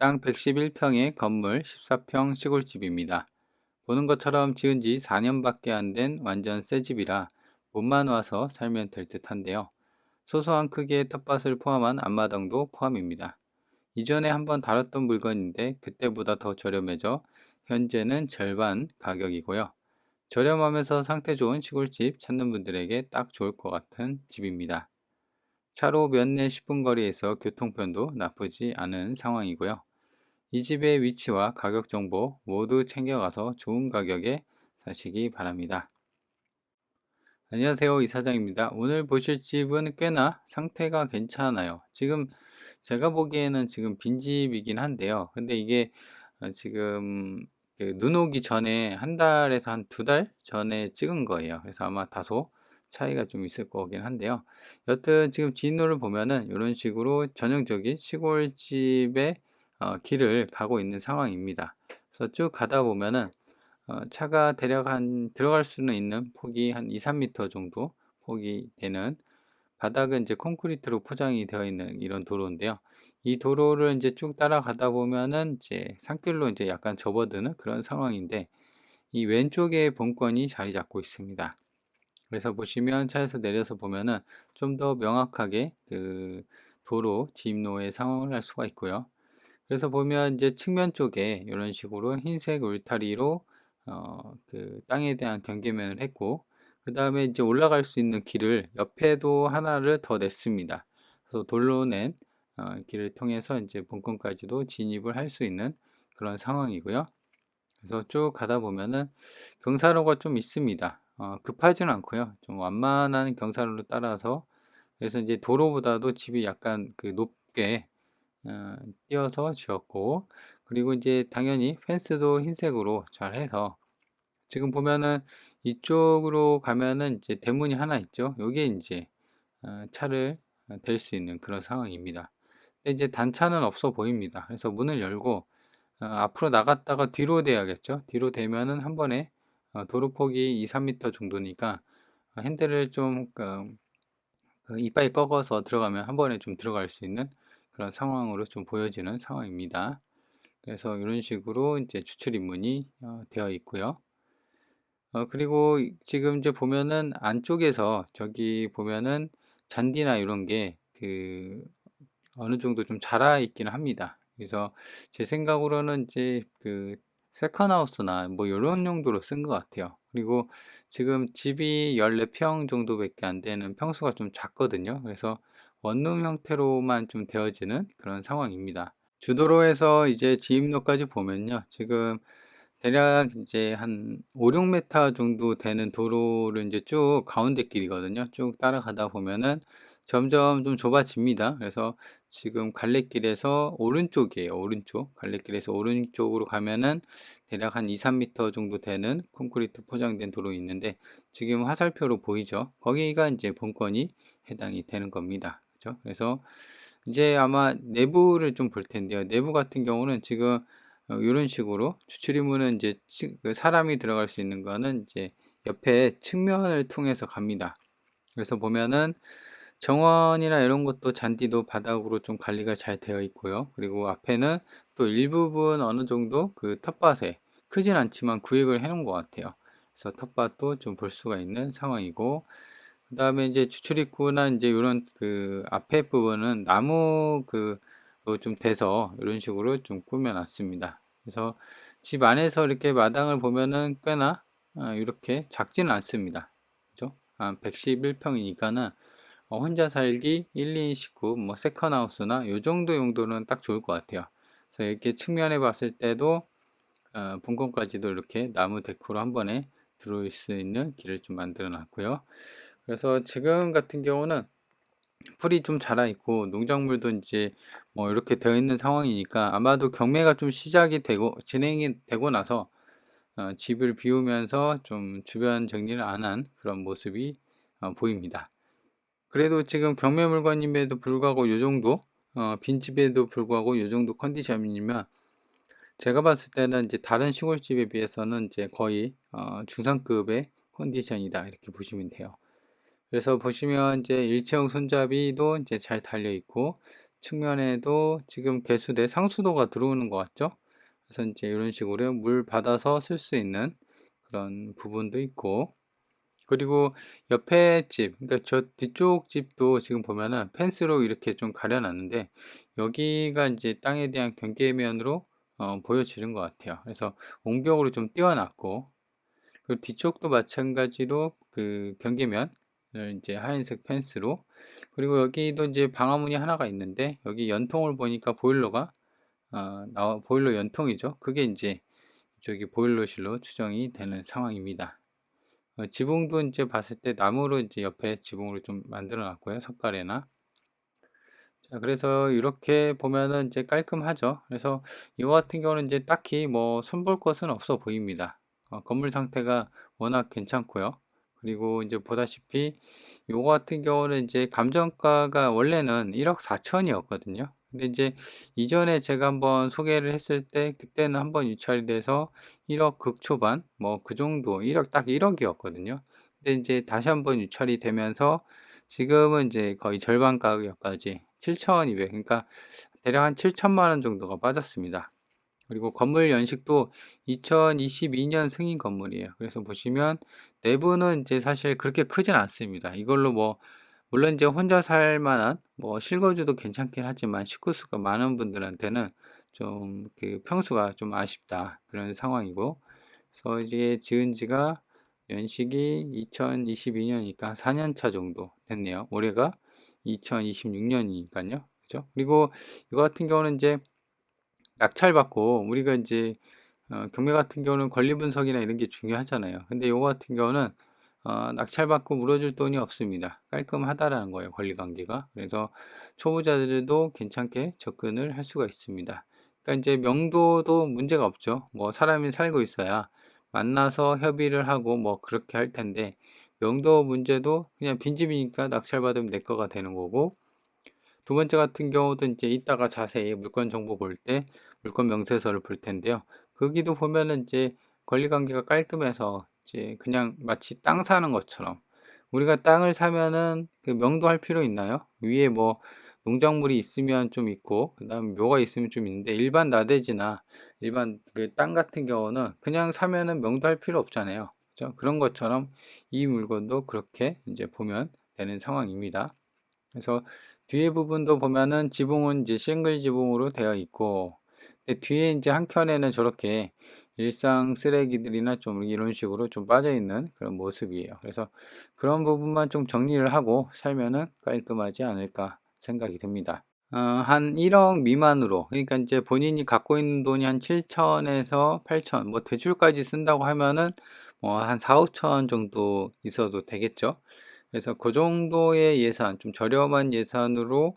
땅 111평의 건물 14평 시골집입니다. 보는 것처럼 지은 지 4년밖에 안 된 완전 새 집이라 몸만 와서 살면 될 듯한데요. 소소한 크기의 텃밭을 포함한 앞마당도 포함입니다. 이전에 한번 다뤘던 물건인데 그때보다 더 저렴해져 현재는 절반 가격이고요. 저렴하면서 상태 좋은 시골집 찾는 분들에게 딱 좋을 것 같은 집입니다. 차로 몇 내 10분 거리에서 교통편도 나쁘지 않은 상황이고요. 이 집의 위치와 가격 정보 모두 챙겨가서 좋은 가격에 사시기 바랍니다. 안녕하세요, 이사장입니다. 오늘 보실 집은 꽤나 상태가 괜찮아요. 지금 제가 보기에는 지금 빈집이긴 한데요. 근데 이게 지금 그눈 오기 전에 한 달에서 한 두 달 전에 찍은 거예요. 그래서 아마 다소 차이가 좀 있을 거긴 한데요. 여튼 지금 진로를 보면은 이런 식으로 전형적인 시골집의 길을 가고 있는 상황입니다. 그래서 쭉 가다 보면은 차가 대략 한 들어갈 수는 있는 폭이 한 2~3m 정도 폭이 되는, 바닥은 이제 콘크리트로 포장이 되어 있는 이런 도로인데요. 이 도로를 이제 쭉 따라가다 보면은 이제 산길로 이제 약간 접어드는 그런 상황인데, 이 왼쪽에 본권이 자리 잡고 있습니다. 그래서 보시면 차에서 내려서 보면은 좀 더 명확하게 그 도로 진입로의 상황을 알 수가 있고요. 그래서 보면 이제 측면 쪽에 이런 식으로 흰색 울타리로 그 땅에 대한 경계면을 했고, 그 다음에 이제 올라갈 수 있는 길을 옆에도 하나를 더 냈습니다. 그래서 돌로 낸 길을 통해서 이제 본권까지도 진입을 할 수 있는 그런 상황이고요. 그래서 쭉 가다 보면은 경사로가 좀 있습니다. 급하지는 않고요. 좀 완만한 경사로를 따라서, 그래서 이제 도로보다도 집이 약간 그 높게 띄어서 지었고, 그리고 이제 당연히 펜스도 흰색으로 잘 해서, 지금 보면은 이쪽으로 가면은 이제 대문이 하나 있죠. 요게 이제 차를 댈 수 있는 그런 상황입니다. 근데 이제 단차는 없어 보입니다. 그래서 문을 열고 앞으로 나갔다가 뒤로 대야겠죠. 뒤로 대면은 한 번에 도로폭이 2~3m 정도니까 핸들을 좀 이빨 꺾어서 들어가면 한 번에 좀 들어갈 수 있는 그런 상황으로 좀 보여지는 상황입니다. 그래서 이런 식으로 이제 추출 입문이 되어 있고요. 그리고 지금 이제 보면은 안쪽에서 저기 보면은 잔디나 이런 게 어느 정도 좀 자라 있기는 합니다. 그래서 제 생각으로는 이제 세컨하우스나 뭐 이런 용도로 쓴 것 같아요. 그리고 지금 집이 14평 정도밖에 안 되는 평수가 좀 작거든요. 그래서 원룸 형태로만 좀 되어지는 그런 상황입니다. 주도로에서 이제 진입로까지 보면요. 지금 대략 이제 한 5~6m 정도 되는 도로를 이제 쭉 가운데 길이거든요. 쭉 따라가다 보면은 점점 좀 좁아집니다. 그래서 지금 갈래길에서 오른쪽이에요. 오른쪽. 갈래길에서 오른쪽으로 가면은 대략 한 2~3m 정도 되는 콘크리트 포장된 도로 있는데, 지금 화살표로 보이죠? 거기가 이제 본권이 해당이 되는 겁니다. 그죠? 그래서 이제 아마 내부를 좀 볼 텐데요. 내부 같은 경우는 지금 이런 식으로 추출입문은 이제 그 사람이 들어갈 수 있는 거는 이제 옆에 측면을 통해서 갑니다. 그래서 보면은 정원이나 이런 것도 잔디도 바닥으로 좀 관리가 잘 되어 있고요. 그리고 앞에는 또 일부분 어느 정도 그 텃밭에 크진 않지만 구획을 해 놓은 것 같아요. 그래서 텃밭도 좀 볼 수가 있는 상황이고, 그 다음에 이제 추출입구나 이제 이런 그 앞에 부분은 나무 좀 대서 이런 식으로 좀 꾸며 놨습니다. 그래서 집 안에서 이렇게 마당을 보면은 꽤나 이렇게 작지는 않습니다. 그죠? 111평이니까는 혼자 살기 1~2인 식구, 뭐 세컨하우스나 요 정도 용도는 딱 좋을 것 같아요. 그래서 이렇게 측면에 봤을 때도 본권까지도 이렇게 나무 데코로 한 번에 들어올 수 있는 길을 좀 만들어 놨고요. 그래서 지금 같은 경우는 풀이 좀 자라 있고 농작물도 이제 뭐 이렇게 되어 있는 상황이니까, 아마도 경매가 좀 시작이 되고 진행이 되고 나서 집을 비우면서 좀 주변 정리를 안 한 그런 모습이 보입니다. 그래도 지금 경매 물건임에도 불구하고 요 정도 빈집에도 불구하고 요 정도 컨디션이면 제가 봤을 때는 이제 다른 시골집에 비해서는 이제 거의 중상급의 컨디션이다 이렇게 보시면 돼요. 그래서 보시면 이제 일체형 손잡이도 이제 잘 달려 있고, 측면에도 지금 개수대 상수도가 들어오는 것 같죠? 그래서 이제 이런 식으로 물 받아서 쓸 수 있는 그런 부분도 있고, 그리고 옆에 집, 그러니까 저 뒤쪽 집도 지금 보면은 펜스로 이렇게 좀 가려 놨는데, 여기가 이제 땅에 대한 경계면으로 보여지는 것 같아요. 그래서 옹벽으로 좀 띄워 놨고, 그리고 뒤쪽도 마찬가지로 그 경계면을 이제 하얀색 펜스로, 그리고 여기도 이제 방화문이 하나가 있는데, 여기 연통을 보니까 보일러가 보일러 연통이죠. 그게 이제 저기 보일러실로 추정이 되는 상황입니다. 지붕도 이제 봤을 때 나무로 이제 옆에 지붕으로 좀 만들어 놨고요. 석가래나. 자, 그래서 이렇게 보면은 이제 깔끔하죠. 그래서 이거 같은 경우는 이제 딱히 뭐 손볼 것은 없어 보입니다. 건물 상태가 워낙 괜찮고요. 그리고 이제 보다시피 요거 같은 경우는 이제 감정가가 원래는 1억 4천이었거든요. 근데 이제 이전에 제가 한번 소개를 했을 때 그때는 한번 유찰이 돼서 1억 극초반 뭐 그 정도 1억 딱 1억이었거든요. 근데 이제 다시 한번 유찰이 되면서 지금은 이제 거의 절반 가격까지 7,200, 그러니까 대략 한 7천만 원 정도가 빠졌습니다. 그리고 건물 연식도 2022년 승인 건물이에요. 그래서 보시면 내부는 이제 사실 그렇게 크진 않습니다. 이걸로 뭐 물론 이제 혼자 살 만한 뭐 실거주도 괜찮긴 하지만 식구 수가 많은 분들한테는 좀 그 평수가 좀 아쉽다 그런 상황이고, 그래서 이제 지은 지가 연식이 2022년이니까 4년 차 정도 됐네요. 올해가 2026년이니까요. 그죠? 그리고 이거 같은 경우는 이제 낙찰받고 우리가 이제 경매 같은 경우는 권리 분석이나 이런 게 중요하잖아요. 근데 요거 같은 경우는 낙찰받고 물어줄 돈이 없습니다. 깔끔하다라는 거예요, 권리 관계가. 그래서 초보자들도 괜찮게 접근을 할 수가 있습니다. 그러니까 이제 명도도 문제가 없죠. 뭐 사람이 살고 있어야 만나서 협의를 하고 뭐 그렇게 할 텐데, 명도 문제도 그냥 빈집이니까 낙찰받으면 내 거가 되는 거고, 두 번째 같은 경우도 이제 이따가 자세히 물건 정보 볼 때 물건 명세서를 볼 텐데요. 거기도 보면은 이제 권리 관계가 깔끔해서 이제 그냥 마치 땅 사는 것처럼, 우리가 땅을 사면은 그 명도할 필요 있나요? 위에 뭐 농작물이 있으면 좀 있고 그다음 묘가 있으면 좀 있는데, 일반 나대지나 일반 그 땅 같은 경우는 그냥 사면은 명도할 필요 없잖아요. 그죠? 그런 것처럼 이 물건도 그렇게 이제 보면 되는 상황입니다. 그래서 뒤에 부분도 보면은 지붕은 이제 싱글 지붕으로 되어 있고, 근데 뒤에 이제 한 켠에는 저렇게 일상 쓰레기들이나 좀 이런 식으로 좀 빠져 있는 그런 모습이에요. 그래서 그런 부분만 좀 정리를 하고 살면은 깔끔하지 않을까 생각이 듭니다. 한 1억 미만으로, 그러니까 이제 본인이 갖고 있는 돈이 한 7천에서 8천, 뭐 대출까지 쓴다고 하면은 뭐 한 4, 5천 정도 있어도 되겠죠. 그래서 그 정도의 예산, 좀 저렴한 예산으로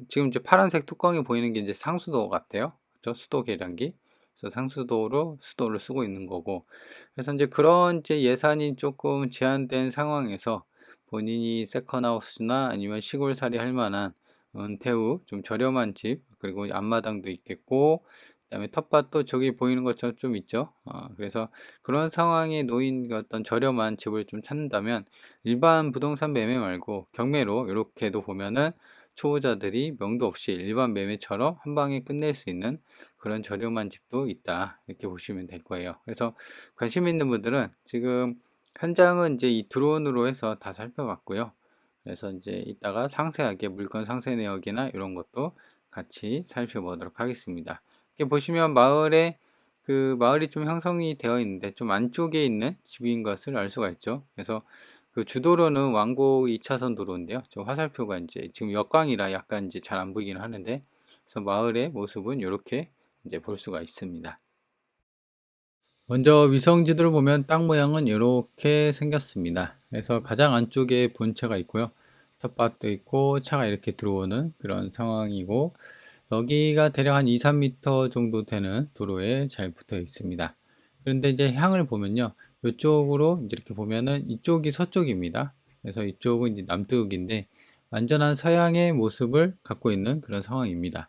지금 이제 파란색 뚜껑이 보이는 게 이제 상수도 같아요. 그죠? 수도 계량기. 그래서 상수도로 수도를 쓰고 있는 거고. 그래서 이제 그런 이제 예산이 조금 제한된 상황에서 본인이 세컨하우스나 아니면 시골살이 할 만한 은퇴 후 좀 저렴한 집, 그리고 앞마당도 있겠고, 그다음에 텃밭도 저기 보이는 것처럼 좀 있죠. 그래서 그런 상황에 놓인 그 어떤 저렴한 집을 좀 찾는다면 일반 부동산 매매 말고 경매로 이렇게도 보면은 초보자들이 명도 없이 일반 매매처럼 한 방에 끝낼 수 있는 그런 저렴한 집도 있다, 이렇게 보시면 될 거예요. 그래서 관심 있는 분들은 지금 현장은 이제 이 드론으로 해서 다 살펴봤고요. 그래서 이제 이따가 상세하게 물건 상세 내역이나 이런 것도 같이 살펴보도록 하겠습니다. 이렇게 보시면 마을이 좀 형성이 되어 있는데 좀 안쪽에 있는 집인 것을 알 수가 있죠. 그래서 그 주도로는 왕복 2차선 도로인데요. 저 화살표가 이제 지금 역광이라 약간 이제 잘 안 보이긴 하는데, 그래서 마을의 모습은 이렇게 이제 볼 수가 있습니다. 먼저 위성지도를 보면 땅 모양은 이렇게 생겼습니다. 그래서 가장 안쪽에 본체가 있고요. 텃밭도 있고 차가 이렇게 들어오는 그런 상황이고, 여기가 대략 한 2, 3m 정도 되는 도로에 잘 붙어 있습니다. 그런데 이제 향을 보면요, 이쪽으로 이제 이렇게 보면은 이쪽이 서쪽입니다. 그래서 이쪽은 이제 남쪽인데 완전한 서양의 모습을 갖고 있는 그런 상황입니다.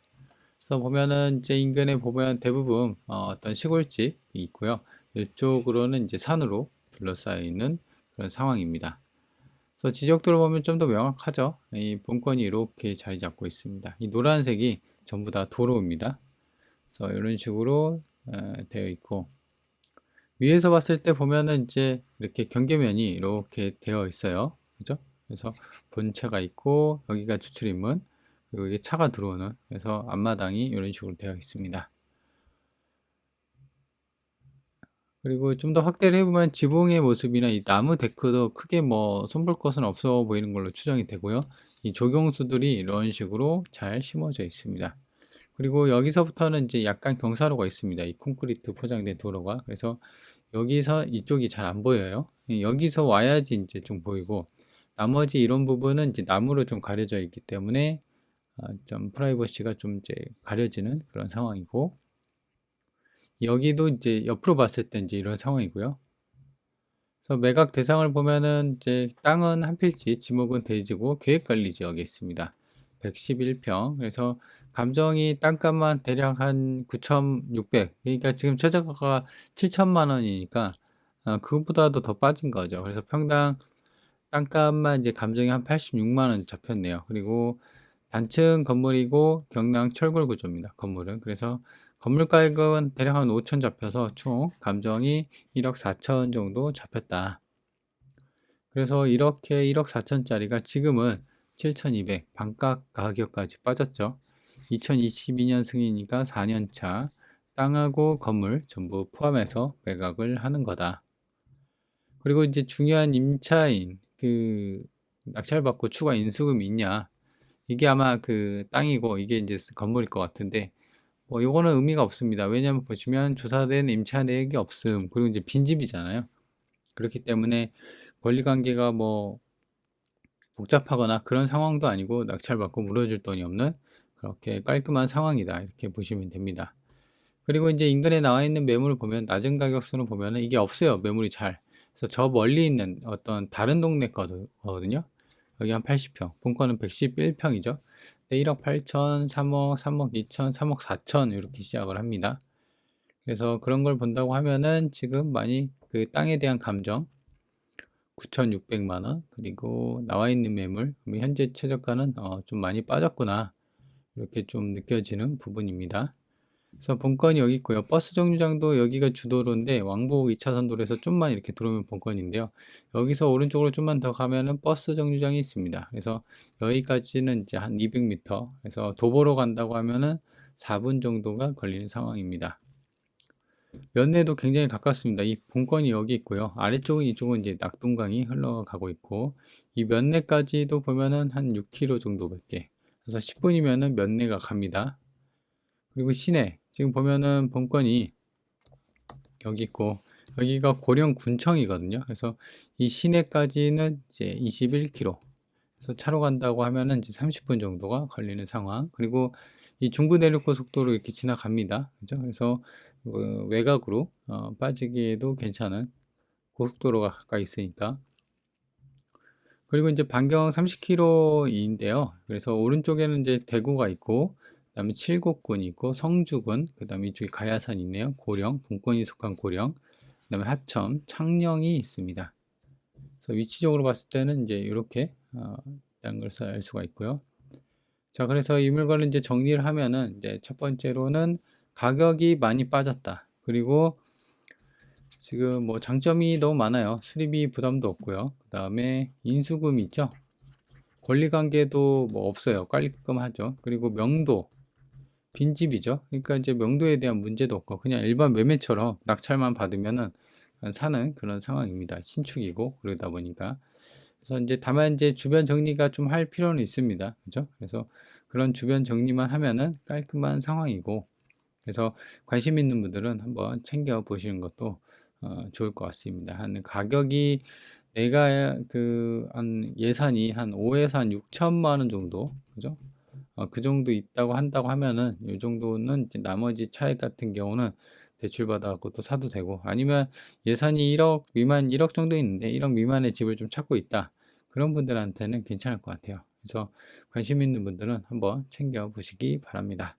그래서 보면은 이제 인근에 보면 대부분 어떤 시골집이 있고요. 이쪽으로는 이제 산으로 둘러싸여 있는 그런 상황입니다. 그래서 지적도를 보면 좀 더 명확하죠. 이 본건이 이렇게 자리 잡고 있습니다. 이 노란색이 전부 다 도로입니다. 그래서 이런 식으로 되어 있고, 위에서 봤을 때 보면은 이제 이렇게 경계면이 이렇게 되어 있어요. 그죠? 그래서 본차가 있고, 여기가 주출입문, 그리고 이게 차가 들어오는, 그래서 앞마당이 이런 식으로 되어 있습니다. 그리고 좀 더 확대를 해보면 지붕의 모습이나 이 나무 데크도 크게 뭐 손볼 것은 없어 보이는 걸로 추정이 되고요. 이 조경수들이 이런 식으로 잘 심어져 있습니다. 그리고 여기서부터는 이제 약간 경사로가 있습니다. 이 콘크리트 포장된 도로가. 그래서 여기서 이쪽이 잘 안 보여요. 여기서 와야지 이제 좀 보이고, 나머지 이런 부분은 이제 나무로 좀 가려져 있기 때문에 좀 프라이버시가 좀 이제 가려지는 그런 상황이고, 여기도 이제 옆으로 봤을 때 이제 이런 상황이고요. 그래서 매각 대상을 보면은 이제 땅은 한 필지, 지목은 대지고 계획관리 지역에 있습니다. 111평. 그래서 감정이 땅값만 대략 한 9,600. 그러니까 지금 최저가가 7천만 원이니까 그것보다도 더 빠진 거죠. 그래서 평당 땅값만 이제 감정이 한 86만 원 잡혔네요. 그리고 단층 건물이고 경량 철골 구조입니다. 건물은. 그래서 건물 가격은 대략 한 5천 잡혀서 총 감정이 1억 4천 정도 잡혔다. 그래서 이렇게 1억 4천짜리가 지금은 7,200 반값 가격까지 빠졌죠. 2022년 승이니까 4년 차 땅하고 건물 전부 포함해서 매각을 하는 거다. 그리고 이제 중요한 임차인 그 낙찰받고 추가 인수금이 있냐, 이게 아마 그 땅이고 이게 이제 건물일 것 같은데 뭐 요거는 의미가 없습니다. 왜냐하면 보시면 조사된 임차 내역이 없음, 그리고 이제 빈집이잖아요. 그렇기 때문에 권리관계가 뭐 복잡하거나 그런 상황도 아니고 낙찰받고 물어줄 돈이 없는 그렇게 깔끔한 상황이다, 이렇게 보시면 됩니다. 그리고 이제 인근에 나와 있는 매물을 보면 낮은 가격수는 보면은 이게 없어요, 매물이 잘. 그래서 저 멀리 있는 어떤 다른 동네 거거든요. 여기 한 80평, 본건은 111평이죠. 1억 8천, 3억, 3억 2천, 3억 4천 이렇게 시작을 합니다. 그래서 그런 걸 본다고 하면은 지금 많이 그 땅에 대한 감정 9,600만 원, 그리고 나와 있는 매물, 현재 최저가는 좀 많이 빠졌구나, 이렇게 좀 느껴지는 부분입니다. 그래서 본건이 여기 있고요. 버스 정류장도 여기가 주도로인데 왕복 2차선 도로에서 좀만 이렇게 들어오면 본건인데요. 여기서 오른쪽으로 좀만 더 가면은 버스 정류장이 있습니다. 그래서 여기까지는 이제 한 200m. 그래서 도보로 간다고 하면은 4분 정도가 걸리는 상황입니다. 면내도 굉장히 가깝습니다. 이 본건이 여기 있고요. 아래쪽은 이쪽은 이제 낙동강이 흘러가고 있고, 이 면내까지도 보면은 한 6km 정도밖에. 그래서 10분이면은 면내가 갑니다. 그리고 시내 지금 보면은 본건이 여기 있고, 여기가 고령군청이거든요. 그래서 이 시내까지는 이제 21km. 그래서 차로 간다고 하면은 이제 30분 정도가 걸리는 상황. 그리고 이 중부 내륙고속도로 이렇게 지나갑니다. 그죠? 그래서 외곽으로 빠지기에도 괜찮은 고속도로가 가까이 있으니까. 그리고 이제 반경 30km인데요. 그래서 오른쪽에는 이제 대구가 있고, 그다음에 칠곡군이 있고, 성주군, 그다음에 이쪽에 가야산이 있네요. 고령, 본권이 속한 고령, 그다음에 하천, 창녕이 있습니다. 그래서 위치적으로 봤을 때는 이제 이렇게 있다는 것을 알 수가 있고요. 자, 그래서 이 물건을 이제 정리를 하면은 이제 첫 번째로는 가격이 많이 빠졌다. 그리고 지금 뭐 장점이 너무 많아요. 수리비 부담도 없고요. 그 다음에 인수금이 있죠. 권리관계도 뭐 없어요. 깔끔하죠. 그리고 명도, 빈집이죠. 그러니까 이제 명도에 대한 문제도 없고 그냥 일반 매매처럼 낙찰만 받으면은 사는 그런 상황입니다. 신축이고 그러다 보니까. 그래서 이제 다만 이제 주변 정리가 좀 할 필요는 있습니다. 그죠? 그래서 그런 주변 정리만 하면은 깔끔한 상황이고, 그래서 관심 있는 분들은 한번 챙겨 보시는 것도 좋을 것 같습니다. 한 가격이 내가 그 한 예산이 한 5에서 한 6천만 원 정도, 그죠? 그 정도 있다고 한다고 하면은 이 정도는 이제 나머지 차액 같은 경우는 대출 받아갖고 또 사도 되고, 아니면 예산이 1억 미만, 1억 정도 있는데 1억 미만의 집을 좀 찾고 있다, 그런 분들한테는 괜찮을 것 같아요. 그래서 관심 있는 분들은 한번 챙겨 보시기 바랍니다.